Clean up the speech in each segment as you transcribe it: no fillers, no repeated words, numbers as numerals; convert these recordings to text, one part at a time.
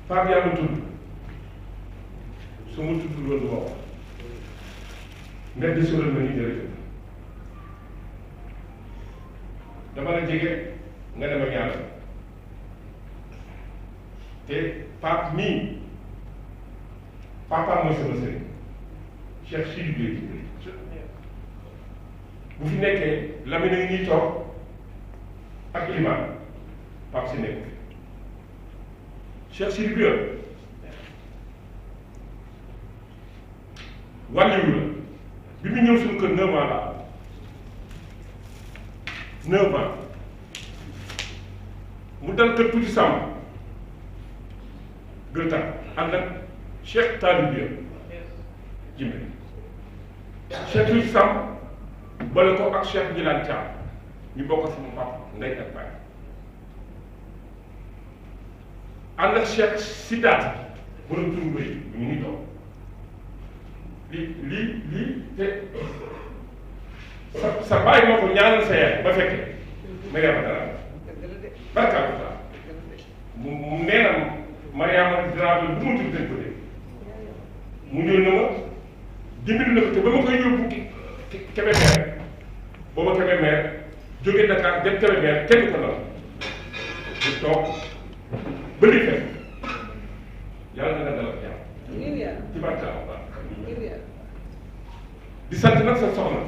Pape yaa ma tudd su ma tudd loolu du ma wax mais di sural ma ni jërëjëf dama la jege nga dem ak yàlla te Pape nii papa mooy sama sëriñ Cheikh Sidi Gueye bu fi nekkee Lamine ngi ñuy toog ak imam Pape si nekk Cheikh Sidi Gueye wàlliwu la bi mu ñëw suñu kër 9 ans la 9 ans mu dal kër tuuti sàmm gën tax ànd ak Cheikh Talib Jimbe Cheikh tuuti sàmm boole ko ak Cheikh Jilane Thiam ñu bokk sama papa ndey ak baay ànd ak Cheikh Sidaat borom turu bëy bu ñu ngi toog lii te sa bàyyi moo ko ñaanal sa yaay ba fekkee Mariama dara barka la mu nee na Mariama Dramé bu mu tudd dañ ko dégg mu ñëw na ma dimbali na ko te ba ma koy yóbbu Kébémer booba Kébémer jóge Dakar dem Kébémer kenn ko noonu ñu toog ba li fekk yàlla na nga dalal jàmm ci barka la di sant nag sa soxna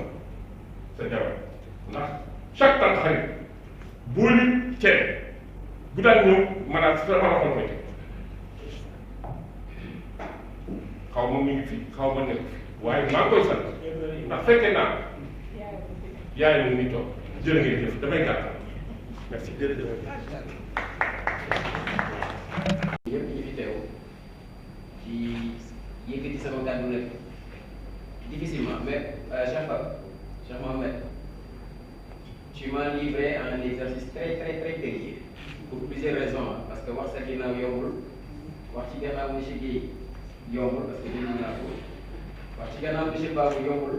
sa jabar ndax chaque temps xarit booli ceeb bu daan ñëw maanaam sa ma waxoon koy xaw ma mi ngi fi xaw ma nekk fi waaye maa ngi koy sant ndax fekkee naa yaay mu ngi toog jërë ngeen jëf damay gàttal merci jërëjëf. yëpp ñu fi teew ci yëkkati sama kàddu nag difficilement mais Cheikh Mohamed, tu m'as livré à un exercice très délicat pour plusieurs raisons. Parce que wax sa ginnaaw yombul wax ci gannaaw monsieur Guèye yombul parce que déglu naa ko wax ci gannaaw monsieur Babou yombul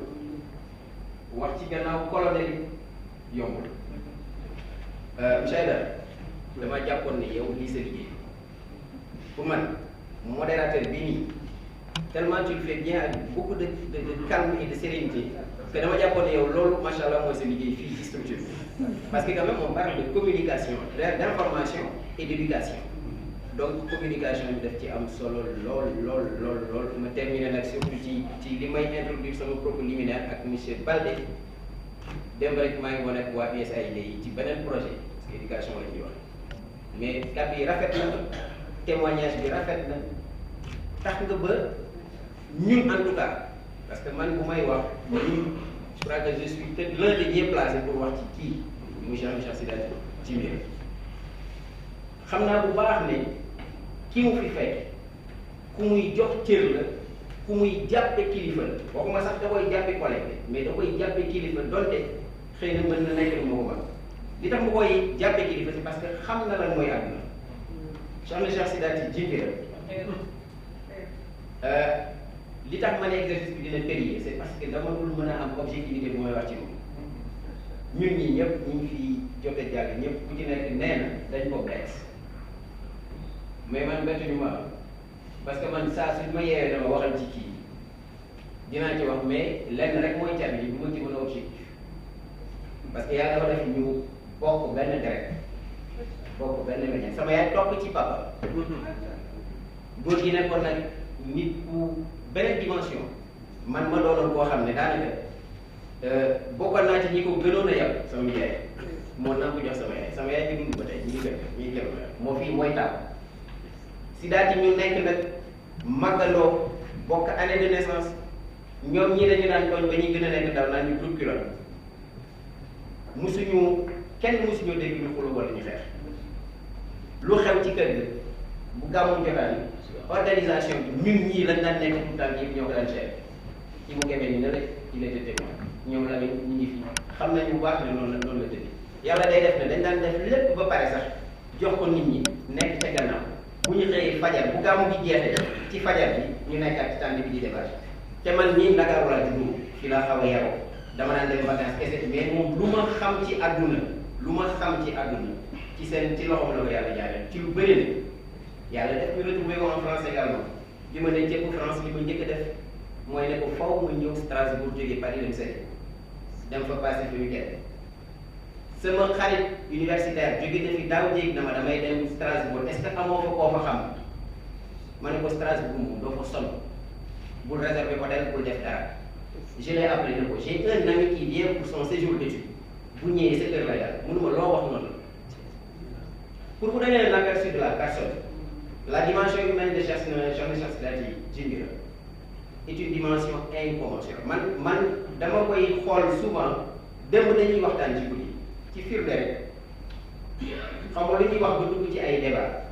wax ci gannaaw colonel yombul. Monsieur Aïdara dama jàppoon ne yow lii sa liggéey pour man modérateur bii nii tellement tu le fais bien avec beaucoup de calme et de sérénité que dama jàppoon ne yow loolu macha allah mooy sa liggéey fii ci structure parce que quand même on parle de communication d'information et d'éducation donc communication bi daf ci am solo lool ma terminer nag surtout ci li may introduire sama propos liminaire ak monsieur Baldé démb rek maa ngi woon ak waa USAID yi ci beneen projet parce que éducation la ñuy wax mais kàddu yi rafet na témoignage bi rafet na tax nga ba ñun en tout cas parce que man bu may wax ñun je crois que je suis peut-être l'un des mieux placés pour wax ci kii monsieur Sidath Djimé xam naa bu baax ne ki mu fi fekk ku muy jox cër la ku muy jàppe kilifa la waxuma sax da koy jàppe collègue mais da koy jàppe kilifa donte xëy na mën na nekk lu moo ko li tax mu koy jàppe kilifa c'est parce que xam na lan mooy àdduna Cheikh Sidath Djimé li tax ma ne exercice bi dina périlleux c'est parce que dama dul mën a am objectivité bu may wax ci moom ñun ñii ñëpp ñu ngi fi jote jàll ñëpp ku ci nekk nee na dañ ko bett mais man bettuñu ma parce que man saa su ma yeewee dama waxal ci kii dinaa ci wax mais lenn rek mooy cat bi bu ma ci mën a objectif parce que yàlla dafa def ñu bokk benn deret bokk benn meññeent sama yaay topp ci papa góor gi nekkoon nag nit ku beneen dimension man ma doonoon koo xam ne daanaka bokkoon naa ci ñi ko gënoon a yàpp sama yaay moo naa ko jox sama yaay di dund ba tey ñi ngi gën moo fii mooy taw Sidath ñu nekk nag màggandoo bokk année de naissance ñoom ñii dañu daan tooñ ba ñuy gën a nekk daw naan ñu dul kilomètre kenn musuñoo dégg ñu xuloo wala ñu xeex lu xew ci kër gi bu gàmmu jotaan organisation bi ñun ñii lañ daan nekk tout le temps yëpp ñoo ko daan cher ci mu gemee ni ne rek il était témoin ñoom la ñu ngi fi xam nañu bu baax ne noonu la tëdd yàlla day def ne dañ daan def lépp ba pare sax jox ko nit ñi nekk ca gannaaw bu ñu xëyee fajar bu gàmmu gi jeexee ci fajar bi ñu nekkaat ci tànn bi di débat te man ñii Ndakaaru laa juddoo fi laa xaw a yaroo dama daan dem vacances kese mais moom lu ma xam ci àdduna ci seen ci loxoom la ko yàlla jaaree ci lu bëri yàlla def ñu retrouvé ko en France également bi ma ne ceebu France li ma njëkk a def mooy ne ko faw ma ñëw Strasbourg jógee Paris dem seeti dem fa passé fi week-end sama xarit universitaire jóge na fi daaw jéeg na ma damay dem Strasbourg est-ce que amoo fa koo fa xam ma ne ko Strasbourg moom doo fa sonn bul réserver hôtel bul def dara je l'ai appelé ne ko j'ai un ami qui vient pour son séjour d'études bu ñëwee 7 heures lay daal mënuma loo wax noonu pour vous donner un aperçu de la personne la dimension humaine de Cheikh Sidaty Djimbira est une dimension incommensurable man dama koy xool souvent démb dañuy waxtaan ci guddi ci firnde rek xam nga lu ñuy wax ba dugg ci ay débat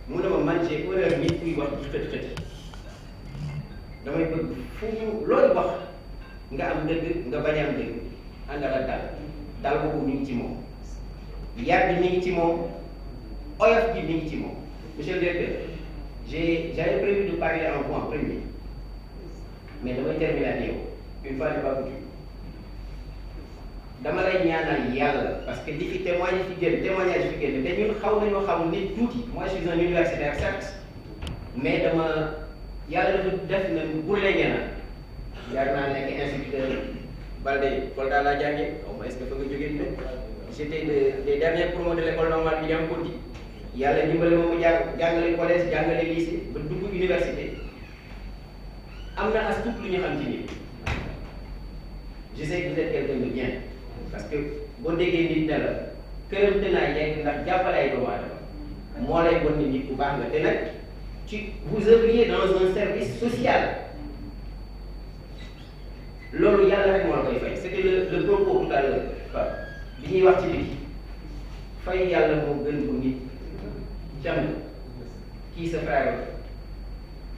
mu ne ma man j'ai horreur nit kuy wax ci xët-xët damay bëgg fu ñu loolu wax nga am dëgg nga bañ a am dëgg àndal ak dal boobu mi ngi ci moom yar bi mi ngi ci moom oyof bi mi ngi ci moom monsieur le directeur j'avais prévu de parler en point premier mais damay terminer ak yow une fois n'est pas coutume dama lay ñaanal yàlla parce que li fi témoignage fi génn te ñun xaw nañoo xam nit tuuti moi je suis un universitaire certes mais dama yàlla dafa def na bu léegi na yàgg naa nekk instituteur Balde Kolda laa jàngee xaw ma est-ce que fa nga jógee ne j'étais des derniers promos de l'école normale bi am Kotti yàlla dimbale ma mu jàngale collège jàngale lycée ba dugg université am na as tuut lu ñu xam ci nit je sais que vous êtes quelqu'un de bien parce que boo déggee nit ne la këram dinaa yegg ndax jàppale ay doomu aadama moo lay bon nit bu baax nga te nag ci vous œuvriez dans un service social loolu yàlla rek moo la koy fay c'était le propos tout à l'heure waaw li ñuy wax ci biti fay yàlla moo gën ko nit jàng kii sa frère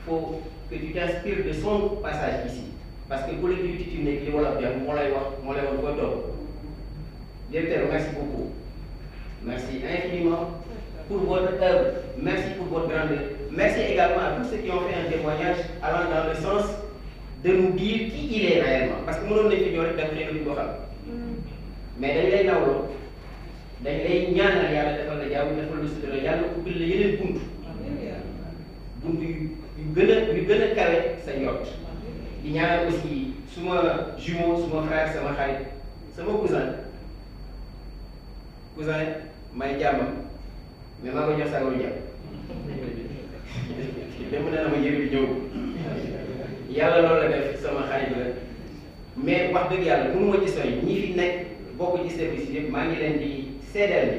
faut que tu t'inspires de son passage ici parce que collectivité ci nekk li wala bien moo lay wax moo lay wax koy toog directeur merci beaucoup merci infiniment pour votre œuvre merci pour votre grandeur merci également à tous ceux qui ont fait un témoignage allant dans le sens de nous dire qui il est réellement parce que mënoon nañu fi ñëw rek def nekk duñ ko xam mais dañ lay nawloo dañ lay ñaanal yàlla defal la jàmm defal la sutura yàlla ubbil la yeneen bunt yu gën a kawe sa njort di ñaanal aussi suma jumeau suma frère sama xarit sama cousin may jàmmam mais maa ko jox sagaru jàmm dem na ma yëre bi ñëw yàlla loolu la def sama xarit la mais wax dëgg yàlla mënu ma ci sori ñi fi nekk bokk ci service yëpp maa ngi leen di seedeel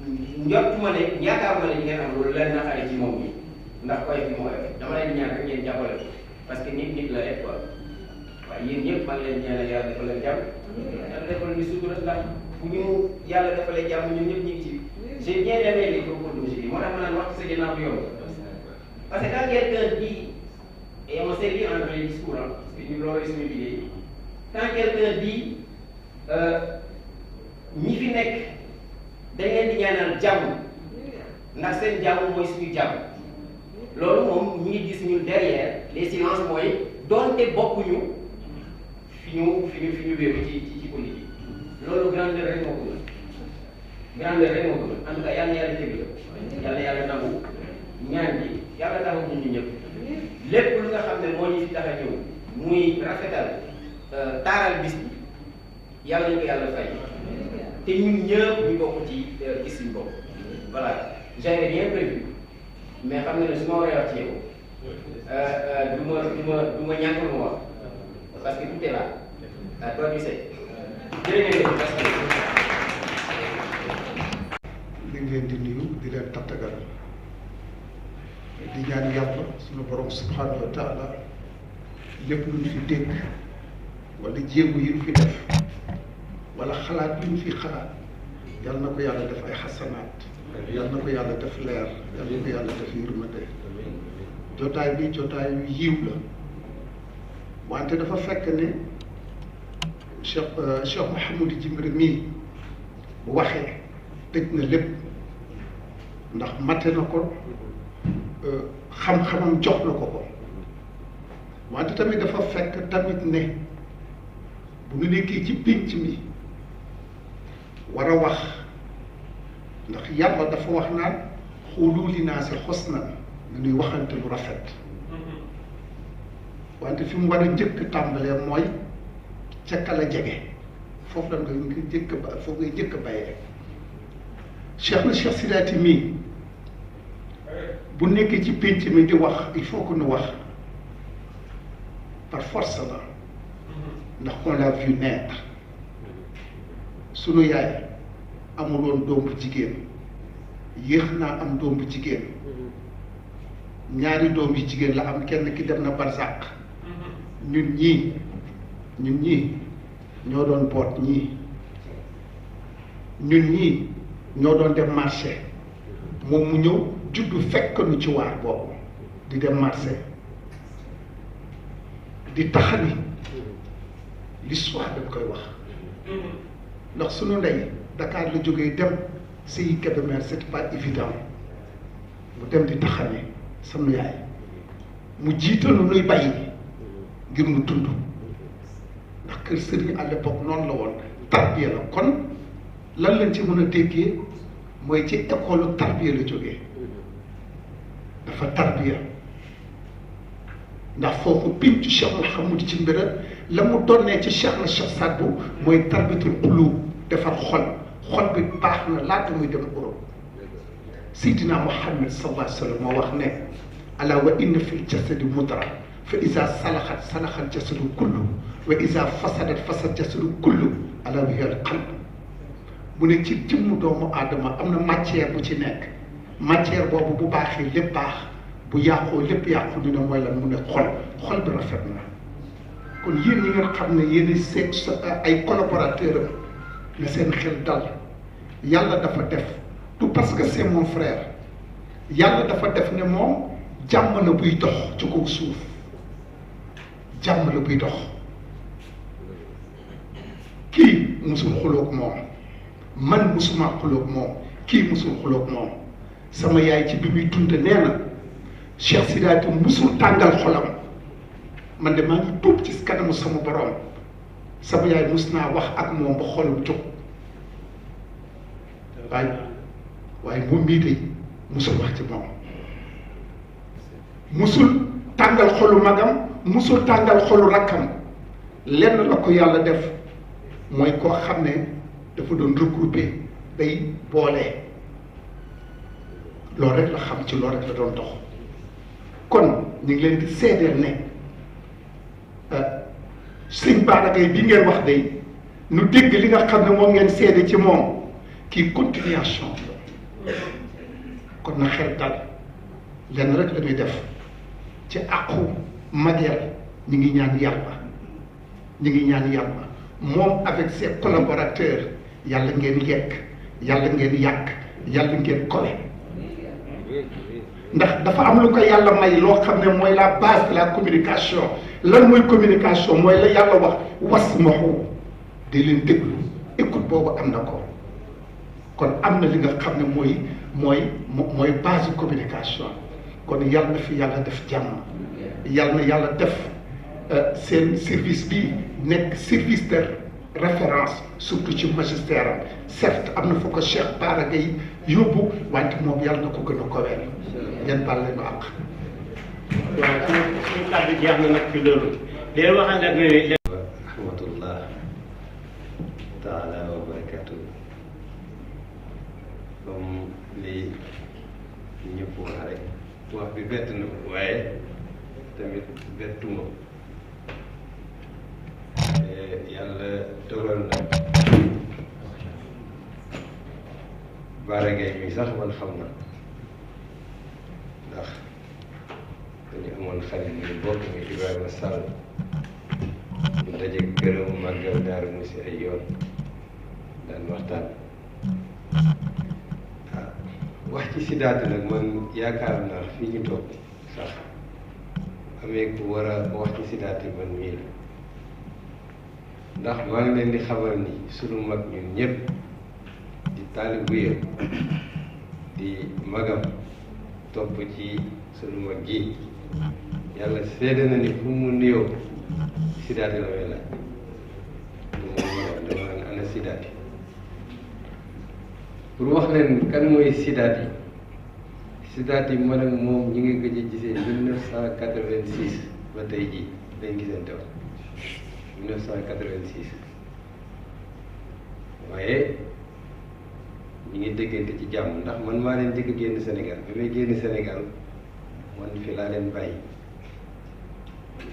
ni njortuma ne yaakaaruma ne ñu ngeen am loolu leen naqari ci moom bi ndax koy bi moo dama leen ñaan rek ngeen jàppale ko parce que nit la rek quoi waaye yéen ñëpp maa ngi leen ñaanal yàlla defal leen jàmm yàlla defal ñu sutura ndax bu ñu yàlla defalee jàmm ñun ñëpp ñu ngi ci j'ai bien aimé les propos d'aujourd'hui moo tax ma naan wax ci sa ginnaaw bi yomb parce que quand quelqu'un dit et on s'est dit entre les discours parce que ñu loolu suñu liggéey quand quelqu'un dit ñi fi nekk dañ leen di ñaanal jàmm ndax seen jàmm mooy suñu jàmm loolu moom ñu ngi gis ñun derrière les silences mooy doonte bokkuñu fi ñu wéeru ci politique loolu grandeur rek moo ko gën grandeur rek moo ko gën en tout cas yàlla na yàlla dégg la yàlla nangu ñaan bi yàlla taxaw ñu ñëpp lépp lu nga xam ne moo ñu fi tax a ñëw muy rafetal taaral bis bi yàlla ñu ko yàlla fay te ñun ñëpp ñu bokk ci gis suñu bopp voilà j'avais rien prévu mais xam nga ne su ma waree wax ci yow du ma ñàkk lu ma wax parce que tout est là à toi tu sais jërëjëf merci. li ngeen di nuyu di leen tattagal di ñaan yàlla suñu borom subhanahu wa taala lépp lu ñu fi dégg wala jéego yi ñu fi def wala xalaat yu ñu fi xalaat yal na ko yàlla def ay xasanaat yal na ko yàlla def leer yal na ko yàlla def yërmande jotaay bi jotaay yu yiw la wante dafa fekk ne Cheikh Mouhamadou Djimbira mii bu waxee tëj na lépp ndax mate na ko xam-xamam jox na ko ko wante tamit dafa fekk tamit ne bu ñu nekkee ci pénc mi war a wax ndax yàlla dafa wax naan xuulu li naa si xusnan nga ñuy waxante lu rafet wante fi mu war a njëkk tàmbalee mooy ca kala jege foofu la nga njëkk ba foofu ngay njëkk bay rek Cheikh na Cheikh Sidaati mii bu nekkee ci pénc mi di wax il faut que nu wax par force la ndax on l'a vu naître sunu yaay amuloon doom bu jigéen yéex naa am doom bu jigéen ñaari doom yu jigéen la am kenn ki dem na barzaq ñun ñii ñoo doon boot ñii ñun ñii ñoo doon dem marché moom mu ñëw juddu fekk nu ci waar boobu di dem marché di taxani l'histoire dañ koy wax ndax sunu ndey Dakar la jógee dem si Kébémer c'est pas évident mu dem di taxani sunu yaay mu jiitalu nuy bàyyi ngir mu dund ndax kër sëriñ à l'époque noonu la woon tarbiya la kon lan lañ ci mën a déggee mooy ci école tarbiya la jógee dafa tarbiya ndax foofu pincu Cheikh Mouhamadou ci mbira la mu donnee ci Cheikh na Cheikh Sadbou mooy tarbiyatul quluub defar xol bi baax na laata muy dem Europe Seydina Muhammad sallallahu alayhi wa sallam moo wax ne ala wa inna fil jasadi mudra fa iza salaxat salaxal jasadu kullu wa iza fasadat fasad jasadu kullu ala wa hiya al qalb mu ne ci jëmmu doomu aadama am na matière bu ci nekk matière boobu bu baaxee lépp baax bu yàqoo lépp yàqu ñu ne mooy lan mu ne xol bi rafet na kon yéen ñi nga xam ne yéen seen ay collaborateurs am na seen xel dal yàlla dafa def tout parce que c'est mon frère yàlla dafa def ne moom jàmm la buy dox ci kaw suuf jàmm la buy dox kii musul xuloog moom man musuma xuloog moom kii musul xuloog moom sama yaay ci bi muy dund nee na Cheikh Sidaati musul tàngal xolam man de maa ngi tuub ci kanamu sama borom sama yaay mus naa wax ak moom ba xolam jóg waaye moom mii de musul wax ci moom musul tàngal xolu magam musul tàngal xolu rakkam lenn la ko yàlla def mooy koo xam ne dafa doon regroupé day boole loolu rek la xam ci loolu rek la doon dox kon ñu ngi leen di seedeel ne sëñ Bara Gaye bi ngeen wax day nu dégg li nga xam ne moom ngeen seede ci moom kii continuation la kon na xel dal lenn rek la ñuy def ci àqu mageel ñi ngi ñaan yàlla moom avec ses collaborateurs yàlla ngeen yekk yàlla ngeen yàq yàlla ngeen kole ndax dafa am lu ko yàlla may loo xam ne mooy la base de la communication lan mooy communication mooy la yàlla wax wasmahu di leen déglu écoute boobu am na ko kon am na li nga xam ne mooy base communication kon yàlla na fi yàlla def jàmm yàlla na yàlla def seen service bi nekk service de référence surtout ci magistère am certes am na fa ko Cheikh Bara Gaye yóbbu wante moom yàlla na ko gën a koweel ngeen baal leen àq. waaw suñu kàddu jeex na nag ci loolu di leen waxal nag ne. rahmatullah taala wa barakatu comme li ñëpp wax rek wax bi bett na waaye tamit bettuma yàlla dogal na Bara Gaye mi sax man xam na ndax dañu amoon xarit ñu bokk muy Ibrahima Sall ñu daje gërëm màggal Daaru Musi ay yoon daan waxtaan wax ci Sidaati nag man yaakaar naa fii ñu toog sax amee ku war a wax ci Sidaati man mii la ndax maa ngi leen di xamal ni sunu mag ñun ñëpp di taalibu yam di magam topp ci sunu mag ji yàlla seede na ni fu mu nuyoo Sidaati la may laaj dama naan ana Sidaati pour wax leen kan mooy Sidaati Sidaati man ak moom ñi ngi gëj a gisee 1986 ba tey jii dañ gisante woon 1986 waaye ñi ngi déggante ci jàmm ndax man maa leen njëkk a génn Sénégal bi may génn Sénégal man fi laa leen bàyyi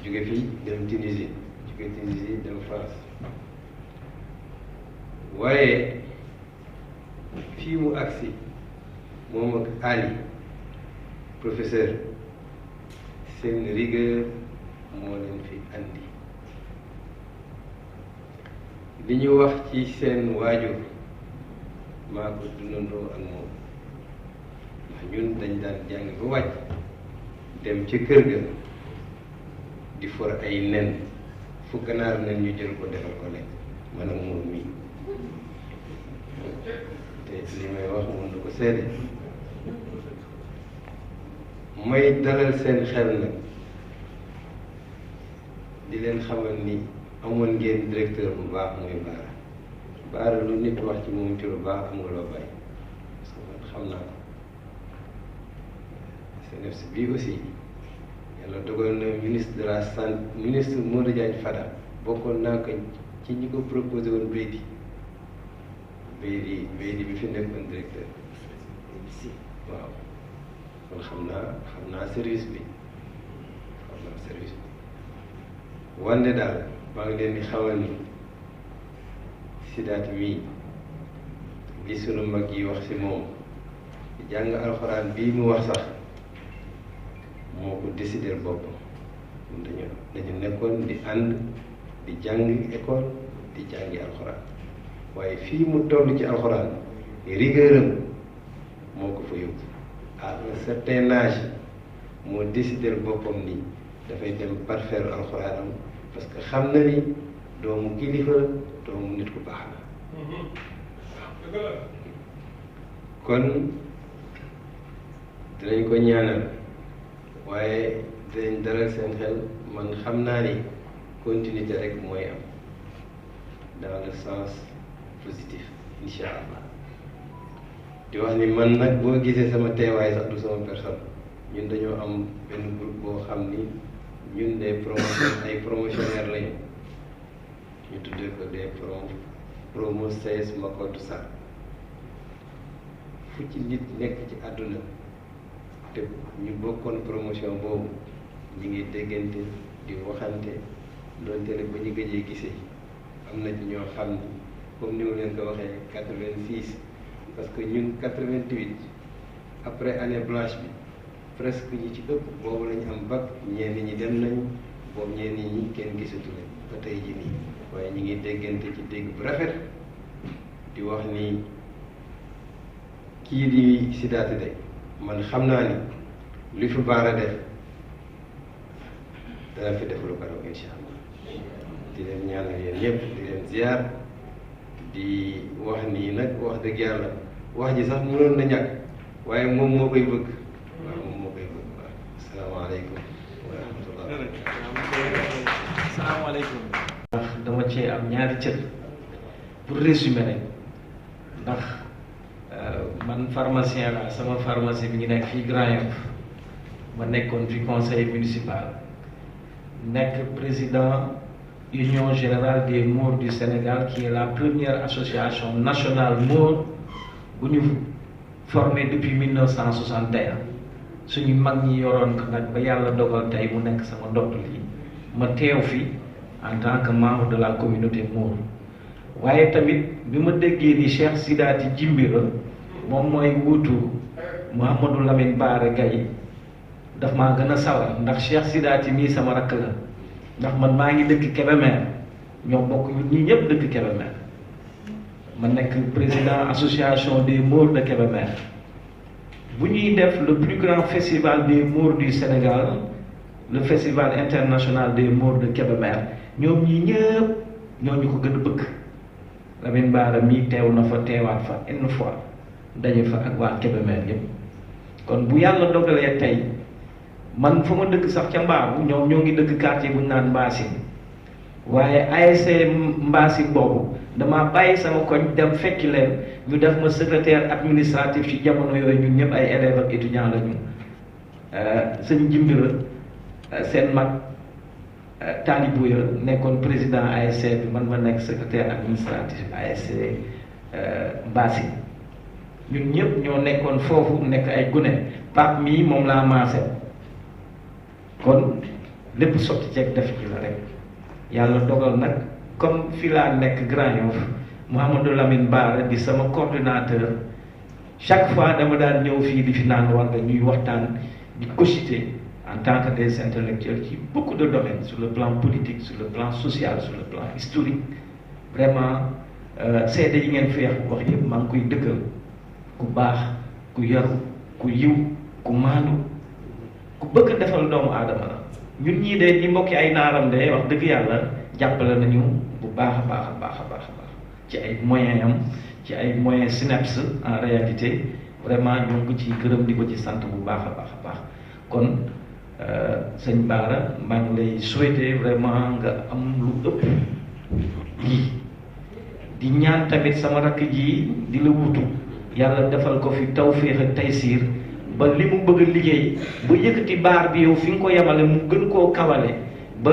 jóge fii dem Tunisie jóge Tunisie dem France waaye fii mu agsi moom ak Ali professeur seen rigueur moo leen fi andi li ñu wax ci seen waajur maa ko dundandoo ak moom ndax ñun dañ daan jàng ba wàcc dem ca kër ga di for ay nen fu ganaar nen ñu jël ko defal ko lekk man ak moom mii te li may wax mën na ko seede may dalal seen xel nag di leen xamal ni amoon ngeen directeur bu baax mooy Baara lu nit wax ci moom ci lu baax am nga loo bàyyi parce que man xam naa ko CNEPS bii aussi yàlla dogal na ministre de la santé ministre Modou Diagne Fada bokkoon naa ko ci ñi ko proposé woon Beydi bi fi nekkoon directeur waaw kon xam naa service bi wante daal maa ngi leen di xamal ni Sidaati mii li sunu mag yi wax ci moom jàng alxuraan bii mu wax sax moo ko décider boppam dañu nekkoon di ànd di jàng école di jàngi alxuraan waaye fii mu toll ci alxuraan rigueuram moo ko fa yóbbu à un certain âge moo décider boppam ni dafay dem parfaire alxuraanam parce que xam na ni doomu kilifa doomu nit ku baax la kon dinañ ko ñaanal waaye dinañ dalal seen xel man xam naa ni continuité rek mooy am dans le sens positif incha allah di wax ni man nag boo gisee sama teewaay sax du sama personne ñun dañoo am benn groupe boo xam ni ñun des promotionnaires lañu ñu tuddee ko des promo CS Makodou Sarr fu ci nit nekk ci àdduna te ñu bokkoon promotion boobu ñu ngi déggante di waxante doonte ne ba ñu gëjee gisee am na ci ñoo xam ni comme ni ma leen ko waxee 86 parce que ñun 88 après année blanche bi presque ñi ci ëpp boobu lañu am bac ñenn ñi dem nañu boobu ñenn ñi kenn gisatu leen ba tey ji nii waaye ñu ngi déggante ci dégg bu rafet di wax ni kii di Sidaati de man xam naa ni li fi Baara def dana fi def lu ko raw incha allah di leen ñaanal yéen ñëpp di leen ziar di wax nii nag wax dëgg yàlla wax ji sax mënoon na ñàkk waaye moom moo koy bëgg waaw moom moo koy bëgg waaw asalaamaaleykum wa rahmatullah. asalaamaaleykum. ndax dama cee am ñaari cër pour résumer rek ndax man pharmacien la sama pharmacie bi ngi nekk fii Grand Yoff ma nekkoon fi conseil municipal nekk président Union générale des Maures du Sénégal qui est la première association nationale Maure bu ñu formée depuis 1961 suñu mag ñi yoroon ko nag ba yàlla dogal tey mu nekk sama ndodd lii ma teew fi en tant que membre de la communauté Maure waaye tamit bi ma déggee ni Cheikh Sidaati Djimbira moom mooy wuutu Mouhamadou Lamine Bara Gaye daf maa gën a sawar ndax Cheikh Sidaati mii sama rakk la ndax man maa ngi dëkk Kébémer ñoo bokk ñun ñii ñëpp dëkk Kébémer ma nekk président association des Maures de Kébémer bu ñuy def le plus grand festival des Maures du Sénégal le festival international des Maures de Kébémer ñoom ñii ñëpp ñoo ñu ko gën a bëgg Lamine Bara mii teew na fa teewaat fa une fois daje fa ak waa Kébémer yëpp kon bu yàlla dogalee tey man fa ma dëkk sax ca Mbaabu ñoom ñoo ngi dëkk quartier bu ñu naan Mbaasin waaye ASC Mbassy boobu dama bàyyi sama koñ dem fekki leen ñu def ma secrétaire administratif ci jamono yooyu ñun ñëpp ay élèves ak étudiants la ñu sëñ Jimbira seen mag Talibuya nekkoon président ASC bi man ma nekk secrétaire administratif ASC Mbassy ñun ñëpp ñoo nekkoon foofu nekk ay gune Pape mii moom laa maase kon lépp sotti ceeg def ci la rek yàlla dogal nag comme fi laa nekk Grand Yoff Mouhamadou Lamine Bara di sama coordinateur chaque fois dama daan ñëw fii di fi naan war nga ñuy waxtaan di cogiter en tant que des intellectuels ci beaucoup de domaines sur le plan politique sur le plan social sur le plan historique vraiment seede yi ngeen fi wax yëpp maa ngi koy dëggal ku baax ku yaru ku yiw ku maandu ku bëgg defal doomu aadama la ñun ñii de ñi mbokki ay naaram de wax dëgg yàlla jàppale nañu bu baax a baax a baax a baax a baax ci ay moyens am ci ay moyens SNEIPS en réalité vraiment ñoo ngi ko ci gërëm di ko ci sant bu baax a baax a baax kon sëñ Bara maa ngi lay souhaiter vraiment nga am lu ëpp lii di ñaan tamit sama rakk ji di la wutu yàlla defal ko fi tawféex ak taysiir ba li mu bëgg a liggéey ba yëkkati baar bi yow fi nga ko yemale mu gën koo kawale ba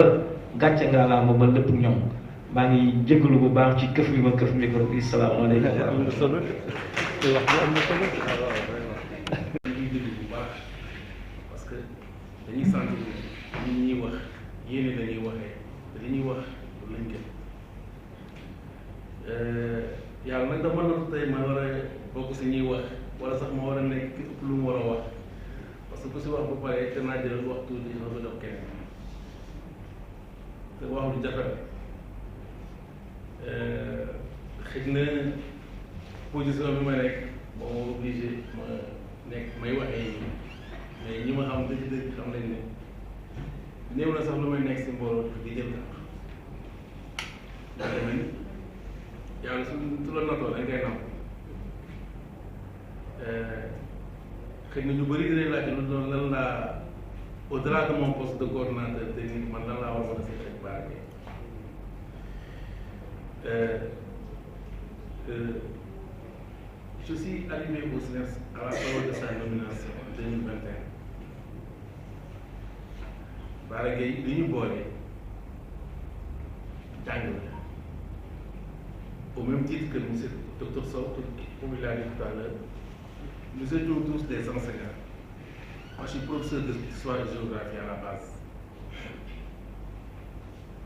gàcce nga laa ba lépp ñoom maa ngi jégalu bu baax ci këf bi ma këf micro bi salaamaaleykum. am na solo te wax bi am na solo. dañuy déglu bu baax parce que dañuy sentir ni ñuy wax yéene dañuy waxee te li ñuy wax lañ gën yàlla nag dama doon tey ma war a bokk si ñuy wax wala sax ma war a nekk ëpp lu mu war a wax parce que ku si wax ba pare danaa jël waxtu di ko jox keneen te wax lu jafe la xëy na position bi ma nekk boo ma obligé ma nekk may waxee yi mais ñi ma xam dëgg-dëgg xam nañ ne néew na sax lu may nekk si mbooloo di jël kàddu daa demee ni yàlla su la natoo dañ koy nam xëy na ñu bëri dinañ laajte lu doon lan laa au delà de mon poste de coordonnateur technique man lan laa war a mën a seet ak Bara Gaye je suis arrivé au SNEIPS à la période de sa nomination en 2021 Bara Gaye li ñu boole jàng la au même titre que monsieur docteur Sow comme il l'a dit tout à l'heure nous étions tous des enseignants. Moi, je suis professeur d'histoire et géographie à la base.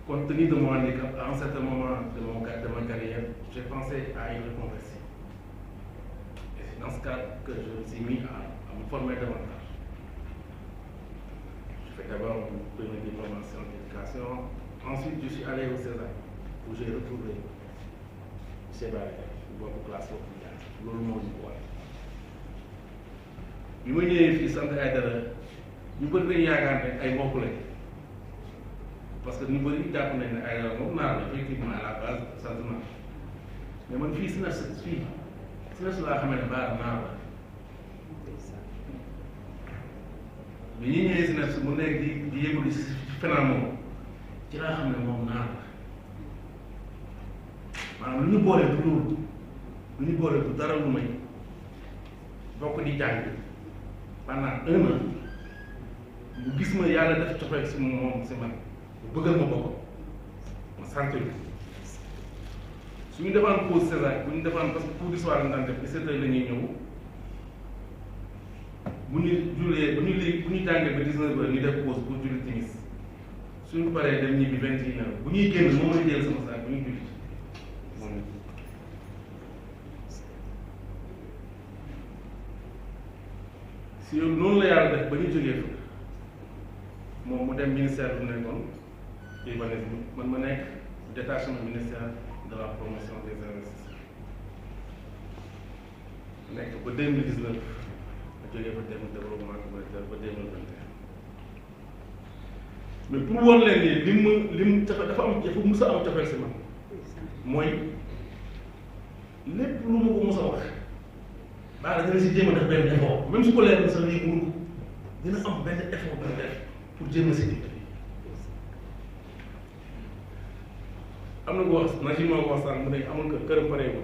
Compte tenu de mon handicap, à un certain moment de ma carrière, j'ai pensé à une reconversion. Et c'est dans ce cadre que je me suis mis à me former davantage. Je fais d'abord un premier diplôme en sciences d'éducation. Ensuite, je suis allé au César, où j'ai retrouvé M. Bara Gaye, beaucoup classe au Sénégal. Loolu moo ñu boole. bi ma ñëwee fii sant ay dara ñu bëri dañu yaakaar ne ay mbokk lañ parce que ñu bëri jàpp nañ ne ay dara moom naar la effectivement à la base sant naa mais man fii SNEIPS laa xamee ne Bara naar la bi ñu ñëwee SNEIPS mu nekk di yëngu ci phénomène ci laa xam ne moom naar la maanaam lu ñu boole du loolu lu ñu boole du dara lu may bokk di jàng pendant 1 an bu gis ma yàlla def cofeel si moom si man bu bëggal ma bokk ma sentir su ñu defaan pause César bu ñu defaan parce que cours du soir la daan def 17 heures la ñuy ñëw bu ñu jullee bu ñu jàngee ba 19 heures ñu def pause pour julli timis suñu paree dem ñibbi 21 heures bu ñuy génn moom mooy jël sama saak bu ñuy julli moom si yow noonu la yàlla def ba ñu jógee fa moom mu dem ministère bu nekkoon urbanisme man ma nekk détachement ministère de la promotion des investissements nekk ba 2019 ma jógee fa dem développement communautaire ba 2021 mais pour woon leen ni lim dafa mus a am cofeel si man mooy lépp lu ma ko mus a wax Bara dina si jéem a def benn effort même su ko leer na sax lii mënu ko dina am benn effort bu def pour jéem a si dimbali am na ko wax na si moo ko wax sànq mu ne amul kër këram paree ko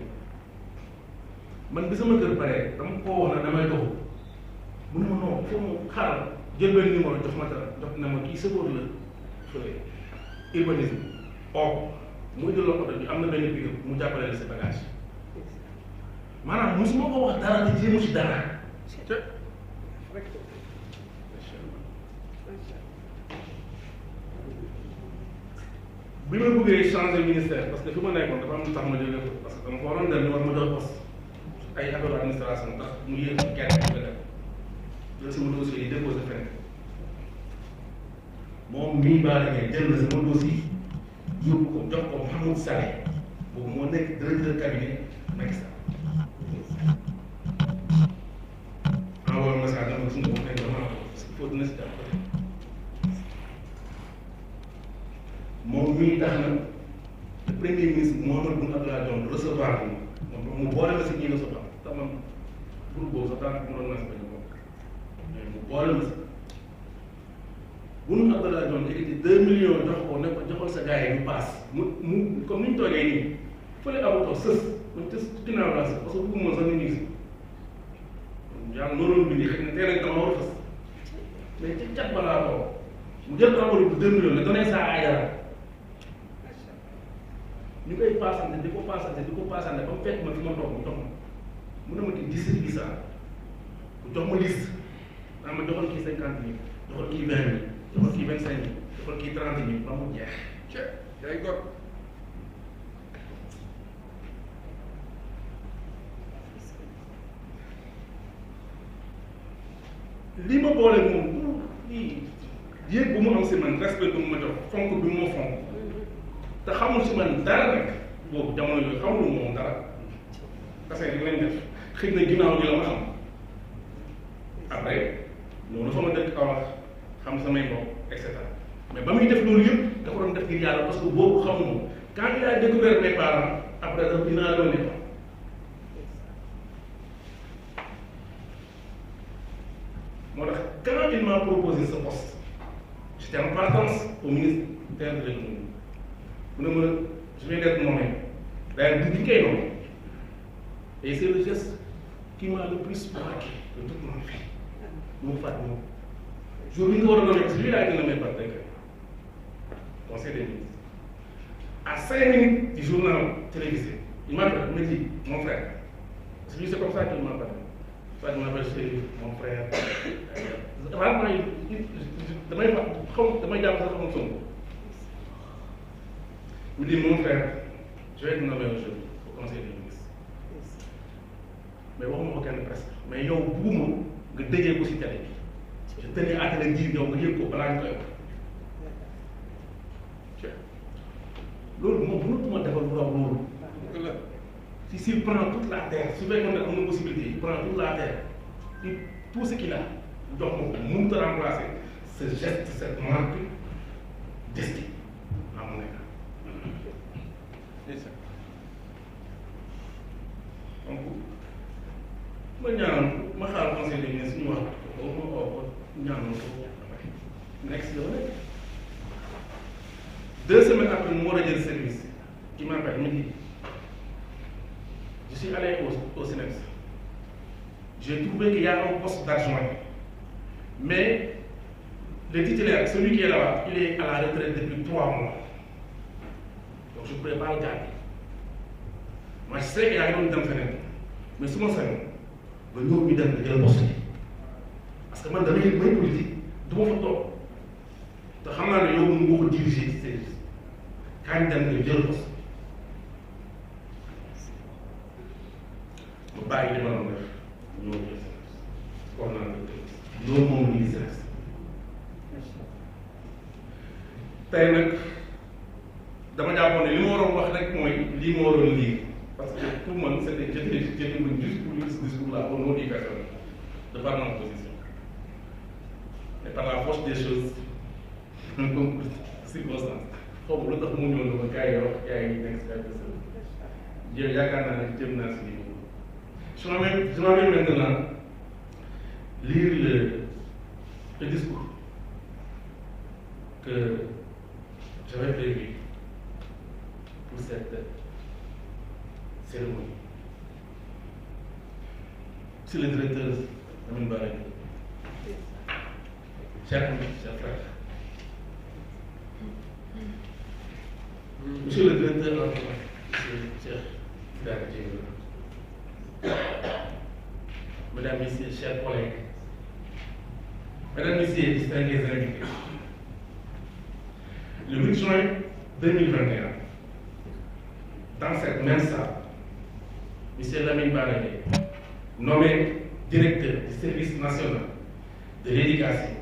man bi sama kër paree dama koo wax na damay doxu mu ne ma non il faut mu xaaral jël benn numéro jox ma dara jox na ma kii sëboor la fële urbanisme muy delloo oto bi am na benn pick mu jàppale la sa bagage maanaam musuma ko wax dara te jéemu si dara te bi ma bëggee changer ministère parce que fi ma nekkoon dafa am lu tax ma jógee ko parce que dama ko waroon dem ñu war ma jox poste ay affaire administration tax mu yéex a gerte gi nga def jël sama dossier yi déposé feneen moom mii baa demee jël na sama dossier yóbbu ko jox ko Mahmoud Saleh boobu moo nekk directeur cabinet Macky Sall envoyé message dama gis nga moom nekk dama parce que faut dina si jàpp moom mii tax na le premier ministre Mahammed Boun Abdallah Dionne recevoir moom mu boole ma si ñi recevoir tax man groupe boobu sax daanaka mënoon naa si bañ a bokk mais mu boole ma si Boun Abdallah Dionne yëkkati 2 millions jox ko ne ko joxal sa gars yi ñu paas mu comme ni ñu toogee nii fële amatoo sës man te ginnaaw laa sës parce que bëggu moon sax ñu ngi si yàlla noonu bindi xëy na tey nag dama war a fës mais ci cat balaa ko mu jël enveloppe bu 2 millions ne donné saa Aïdara ñu koy paasante di ko paasante ba mu fekk ma fi ma toog mu jox ma mu ne ma kii district ça mu jox ma liste daa ma joxal kii 50 000 joxal kii 20 000 joxal kii 25 000 joxal kii 30 000 ba mu jeex yaay gor li ma boole moom lii yéeg bu mu am si man respect bu mu ma jox fonk bi mu ma fonk te xamul si man dara nag boobu jamono yooyu xamul moom dara parce que li lañ def xëy na ginnaaw gi la ma xam après loolu dafa ma dëkk Kaolack xam samay bopp et cetera mais ba muy def loolu yëpp dafa doon def ngir yàlla parce que boobu xamuma quand il a découvert mes parents après dafa dinaa doon ne moo tax quand il m'a proposé ce poste j'étais en partance au ministère de l'économie mu ne ma je vais être nommé d'ailleurs du koy nommé et c'est le geste qui m'a le plus marqué de toute ma vie mu fàtte moom jour bi nga war a nommé parce que lui laa été nommé par décret conseil des ministres à 5 minutes du journal télévisé il m'appelle me dit mon frère parce que lui c'est comme ça qu'il m'appelle soit il m'appelle chéri mon frère rarement damay xam damay jàpp sax xamul Sonko mu dit mon frère je vais être nommé aujourd'hui au conseil des ministres mais waxuma ko kenn presque mais yow bugguma nga déggee ko si télé bi je tenais à te le dire yow nga yëg ko balaa ñu koy wax loolu moom mënatuma defal lu raw loolu s'il prend toute la terre su fekkoon ne am na possibilité il prend toute la terre tout ce qu'il a jox ma ko mënut a remplacer ce geste cette marque d'estime à mon égard. donc ma ñaanoon ma xaar conseil des ministres ñu wax ko ma oo ko ñaanoon ko nekk si la nekk 2 semaines après mu war a jël service qui m'appelle me dit je suis allé au CNEPS j'ai trouvé qu'il y a un poste d'adjoint mais le titulaire celui qui est là-bas il est à la retraite depuis 3 mois donc je ne pourrais pas le garder moi je sais que yaa ngi doon dem feneen mais su ma sañoon ba ñëw ñu dem nga jël poste bi parce que man damay may politique du ma fa toog te xam naa ne yow mën nga ko diriger ci service kañ dem nga jël poste ma bàyyi li ma doon def ñëw jël service wax naa ne loolu moom la ñuy service tey nag dama jàppoon ne li ma waroon wax rek mooy lii ma waroon lire parce que pour moi c'était j'étais venu juste pour lire ce discours-là au nom des personnes de par ma position mais par la force des choses un concours de circonstances xaw ma lu tax mu ñëw na ma gars yi wax gars yi nekk si kàddu gi yow yaakaar naa ne jëm naa si niveau je m'amène maintenant lire le discours que j'avais prévu pour chers amis, chers frères, monsieur le directeur, monsieur mesdames, messieurs, chers collègues, mesdames, messieurs, distingués invités, le 8 juin 2021, dans cette même salle, M. Lamine Barré, nommé directeur du service national de l'éducation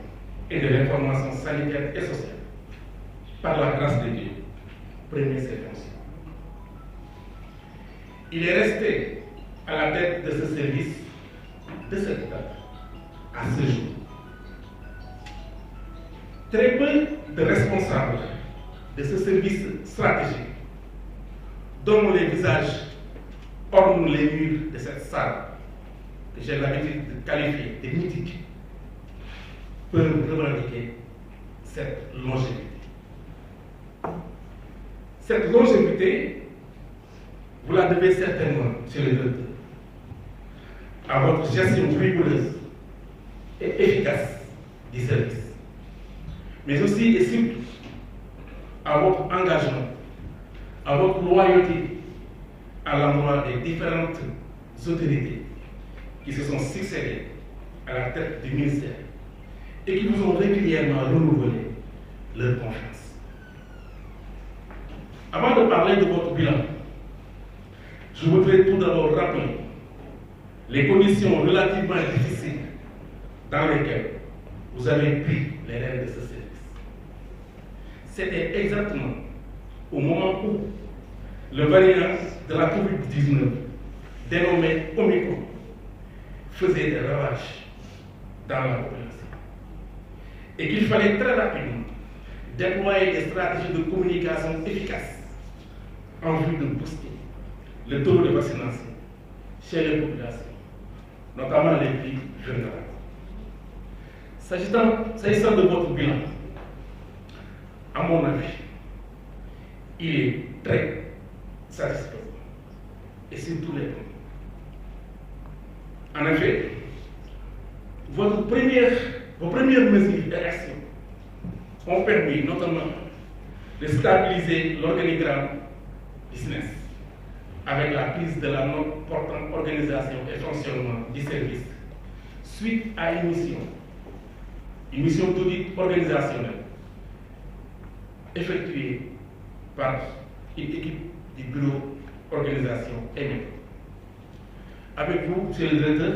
et de l'information sanitaire et sociale, par la grâce de Dieu, prenait ses fonctions. Il est resté à la tête de ce service de cette date à ce jour. Très peu de responsables de ce service stratégique, dont les visages ornent les murs de cette salle, que j'ai l'habitude de qualifier de mythique, peuvent revendiquer cette longévité. Cette longévité, vous la devez certainement, monsieur le directeur, à votre gestion rigoureuse et efficace du service, mais aussi et surtout à votre engagement, à votre loyauté à l'endroit des différentes autorités qui se sont succédées à la tête du ministère et qui vous ont régulièrement renouvelé leur confiance. Avant de parler de votre bilan, je voudrais tout d'abord rappeler les conditions relativement difficiles dans lesquelles vous avez pris les rênes de ce service. C'était exactement au moment où le variant de la COVID-19, dénommé Omicron, faisait des ravages dans la population. Et qu'il fallait très rapidement déployer des stratégies de communication efficaces en vue de booster le taux de vaccination chez les populations, notamment les plus vulnérables. S'agissant de votre bilan, à mon avis, il est très satisfaisant, et sur tous les points. En effet, vos premières mesures et actions ont permis notamment de stabiliser l'organigramme du SNES avec la prise de la note portant organisation et fonctionnement du service suite à une mission d'audit organisationnelle effectuée par une équipe du bureau organisation et méthode. Avec vous, monsieur le directeur,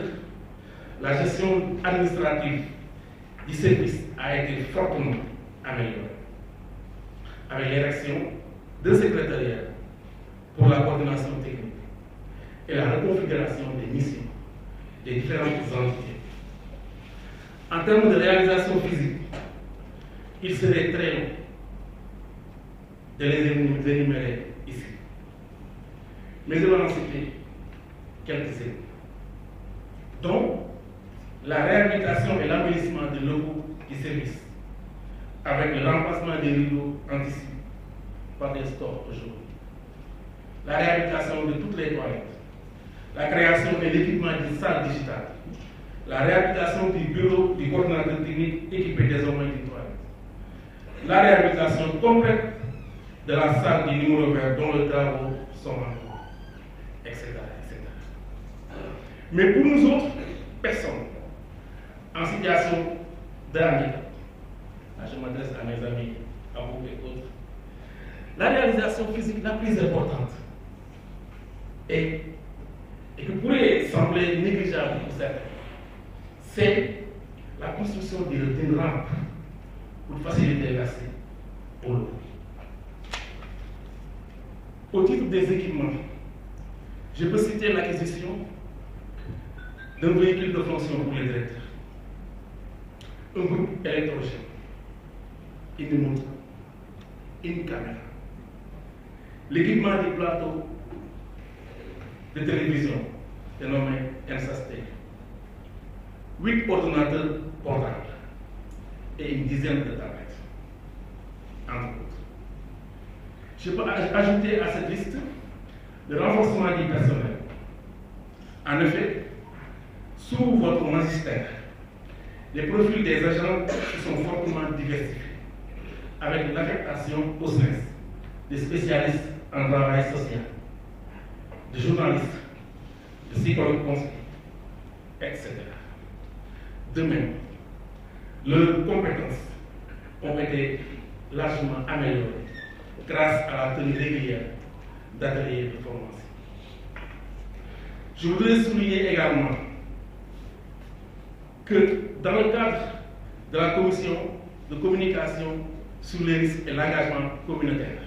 la gestion administrative du service a été fortement améliorée avec l'érection d'un secrétariat pour la coordination technique et la reconfiguration des missions des différentes entités. En termes de réalisation physique, il serait très long de les énumérer ici. Mais je vais en citer quelques-unes, dont la réhabilitation et l'embellissement des locaux du service, avec le remplacement des rideaux anticipés par des stores aujourd'hui, la réhabilitation de toutes les toilettes, la création et l'équipement d'une salle digitale, la réhabilitation du bureau du coordinateur technique équipé désormais d'une toilette, la réhabilitation complète de la salle du numéro vert dont les travaux sont en cours, etc., etc. Mais pour nous autres personnes en situation de handicap, là je m'adresse à mes amis, à vous et autres, la réalisation physique la plus importante et que pourrait sembler négligeable pour certains, c'est la construction d'une rampe pour faciliter l'accès au lot. Au titre des équipements, je peux citer l'acquisition d'un véhicule de fonction pour les directeurs, un groupe électrogène, une moto, une caméra, l'équipement du plateau de télévision dénommé NSAST, 8 ordinateurs portables et une dizaine de tablettes, entre autres. Je peux ajouter à cette liste le renforcement du personnel. En effet, sous votre magistère, les profils des agents qui sont fortement diversifiés, avec l'affectation au SNES, des spécialistes en travail social, des journalistes, des psychologues conseillers, etc. De même, leurs compétences ont été largement améliorées grâce à la tenue régulière d'ateliers de formation. Je voudrais souligner également que dans le cadre de la commission de communication sur les risques et l'engagement communautaire,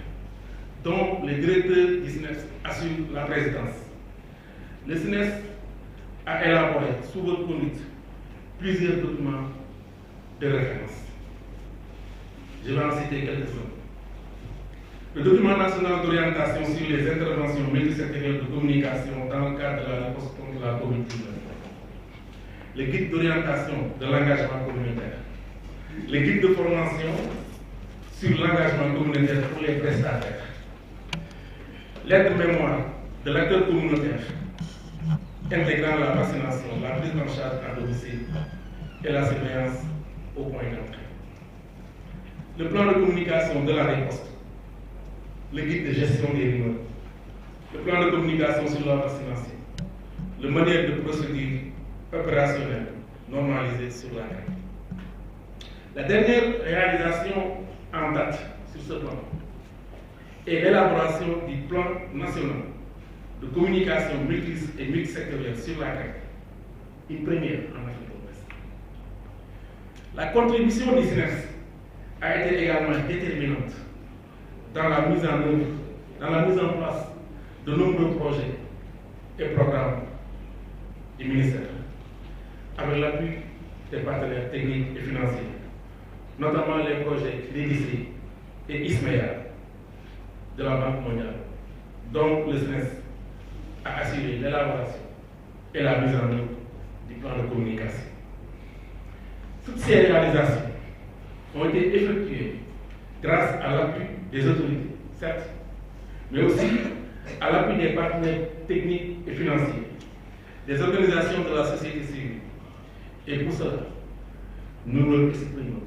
dont le directeur du SNES assure la présidence, le SNES a élaboré sous votre conduite plusieurs documents de référence. Je vais en citer quelques-uns. Le document national d'orientation sur les interventions multisectorielles de communication dans le cadre de la réponse contre la COVID-19. Le guide d'orientation de l'engagement communautaire. Le guide de formation sur l'engagement communautaire pour les prestataires. L'aide de mémoire de l'acteur communautaire intégrant la vaccination, la prise en charge à domicile et la surveillance au point d'entrée. Le plan de communication de la riposte. Le guide de gestion des rumeurs, le plan de communication sur la vaccination, le manuel de procédure opérationnelle normalisée sur la carte. La dernière réalisation en date sur ce plan est l'élaboration du plan national de communication multisectorielle et multisectorielle sur la carte, une première en Afrique de l'Ouest. La contribution du SNES a été également déterminante dans la mise en œuvre, dans la mise en place de nombreux projets et programmes du ministère, avec l'appui des partenaires techniques et financiers, notamment les projets d'EDC et ISMEA de la Banque mondiale, dont le SNES a assuré l'élaboration et la mise en œuvre du plan de communication. Toutes ces réalisations ont été effectuées grâce à l'appui des autorités, certes, mais aussi à l'appui des partenaires techniques et financiers, des organisations de la société civile. Et pour cela, nous leur exprimons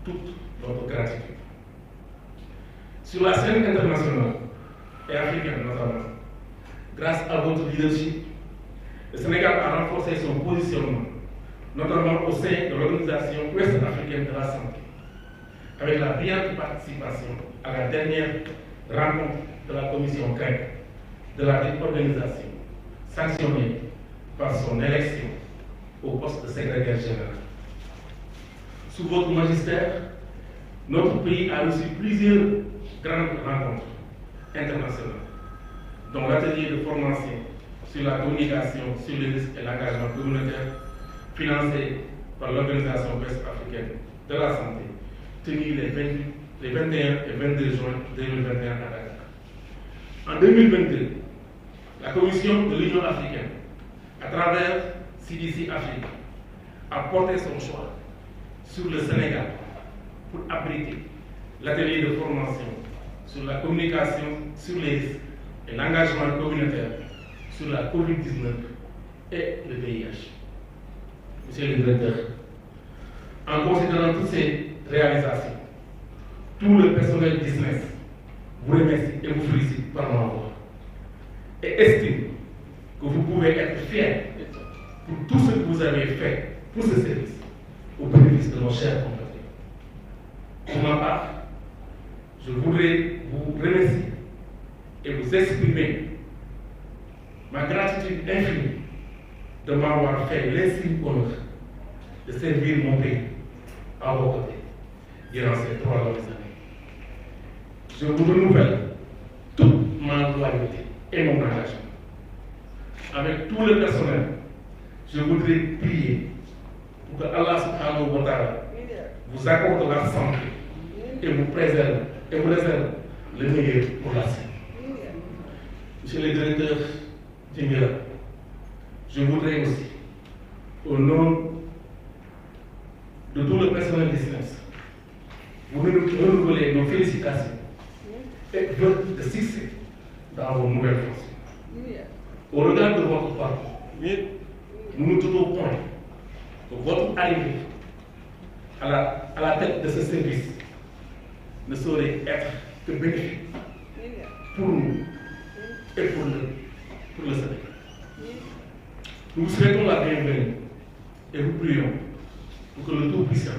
toute notre gratitude. Sur la scène internationale et africaine notamment, grâce à votre leadership, le Sénégal a renforcé son positionnement, notamment au sein de l'Organisation ouest-africaine de la santé, avec la brillante participation à la dernière rencontre de la commission grecque de la organisation, sanctionnée par son élection au poste de secrétaire général. Sous votre magistère, notre pays a reçu plusieurs grandes rencontres internationales, dont l'atelier de formation sur la communication sur les risques et l'engagement communautaire, financé par l'Organisation ouest-africaine de la santé, tenu les 21 et 22 juin 2021 à Dakar. En 2022, la Commission de l'Union africaine, à travers CDC Afrique, a porté son choix sur le Sénégal pour abriter l'atelier de formation sur la communication sur les risques et l'engagement communautaire sur la COVID-19 et le VIH. Monsieur le directeur, en considérant toutes ces réalisations, tout le personnel du SNES vous remercie et vous félicite par ma voix et estime que vous pouvez être fiers pour tout ce que vous avez fait pour ce service au bénéfice de nos chers compatriotes. Pour ma part, je voudrais vous remercier et vous exprimer ma gratitude infinie de m'avoir fait l'insigne honneur de servir mon pays à vos côtés durant ces 3 longues années. Je vous renouvelle toute ma loyauté et mon engagement. Avec tout le personnel, je voudrais prier pour que Allah subhanahu wa ta'ala vous accorde la santé et vous préserve et vous réserve le meilleur pour la suite. Monsieur le directeur Djimila, je voudrais aussi, au nom de tout le personnel du SNES, vous renouveler nos félicitations et vœux de succès dans vos nouvelles fonctions. Au regard de votre parcours, nous nous tenons au point que votre arrivée à la tête de ce service ne saurait être que bénéfique pour nous et pour le Sénégal. Nous vous souhaitons la bienvenue et vous prions pour que le Tout-Puissant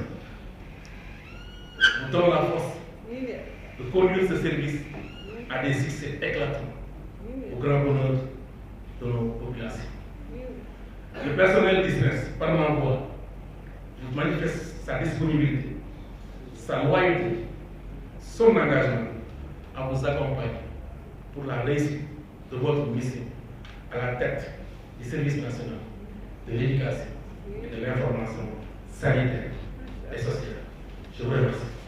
vous donne la force de conduire ce service à des succès éclatants au grand bonheur de nos populations. Le personnel d'ISRES, par ma voix, vous manifeste sa disponibilité, sa loyauté, son engagement à vous accompagner pour la réussite de votre mission à la tête du service national de l'éducation et de l'information sanitaire et sociale. Je vous remercie.